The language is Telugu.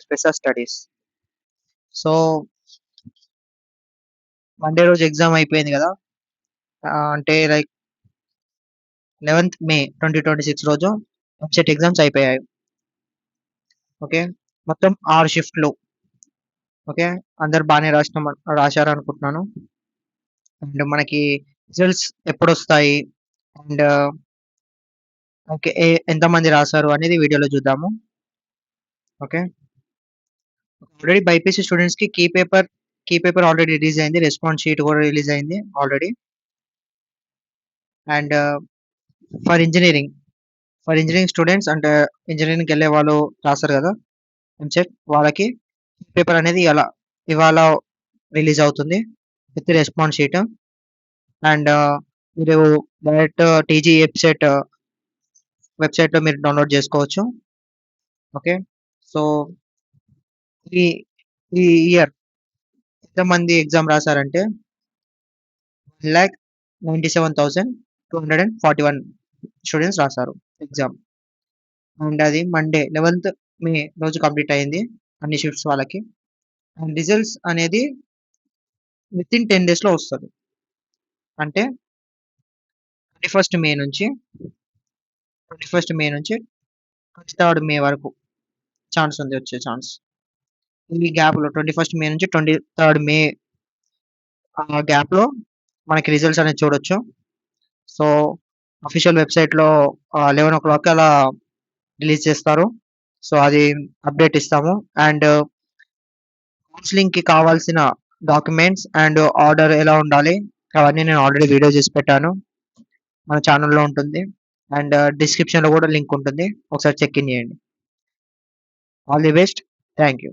Fresher studies. సో మండే రోజు ఎగ్జామ్ అయిపోయింది కదా. అంటే లైక్ 11th మే 2026 రోజు ఎంసెట్ ఎగ్జామ్స్ అయిపోయాయి. ఓకే, మొత్తం 6 షిఫ్ట్లు. ఓకే, అందరు బాగానే రాశారు అనుకుంటున్నాను. అండ్ మనకి రిజల్ట్స్ ఎప్పుడు వస్తాయి అండ్ ఓకే ఎంతమంది రాశారు అనేది వీడియోలో చూద్దాము. ఓకే, ఆల్రెడీ బైపీసీ స్టూడెంట్స్ కి కీ పేపర్ ఆల్రెడీ రిలీజ్ అయింది, రెస్పాన్స్ షీట్ కూడా రిలీజ్ అయింది already. And for engineering students అంటే ఇంజనీరింగ్కి వెళ్ళే వాళ్ళు రాస్తారు కదా ఎంసెట్, వాళ్ళకి పేపర్ అనేది ఇవాళ రిలీజ్ అవుతుంది విత్ రెస్పాన్స్ షీట్. అండ్ మీరు డైరెక్ట్ టీజీ వెబ్సైట్లో మీరు డౌన్లోడ్ చేసుకోవచ్చు. ఓకే, సో ఈ ఈ ఇయర్ ఎంతమంది ఎగ్జామ్ రాశారంటే 1,97,241 స్టూడెంట్స్ రాశారు ఎగ్జామ్. అండ్ అది మండే 11th మే రోజు కంప్లీట్ అయింది అన్ని షిఫ్ట్స్ వాళ్ళకి. అండ్ రిజల్ట్స్ అనేది విత్ ఇన్ 10 days లో వస్తుంది. అంటే 21st మే నుంచి 23rd మే వరకు ఛాన్స్ ఉంది, వచ్చే ఛాన్స్. ఈ గ్యాప్లో 21st మే నుంచి 23rd మే గ్యాప్లో మనకి రిజల్ట్స్ అనేది చూడొచ్చు. సో అఫీషియల్ వెబ్సైట్లో 11 o'clock అలా రిలీజ్ చేస్తారు. సో అది అప్డేట్ ఇస్తాము. అండ్ కౌన్సిలింగ్కి కావాల్సిన డాక్యుమెంట్స్ అండ్ ఆర్డర్ ఎలా ఉండాలి అవన్నీ నేను ఆల్రెడీ వీడియో చేసి పెట్టాను, మన ఛానల్లో ఉంటుంది. అండ్ డిస్క్రిప్షన్లో కూడా లింక్ ఉంటుంది, ఒకసారి చెక్ ఇన్ చేయండి. All the best, thank you.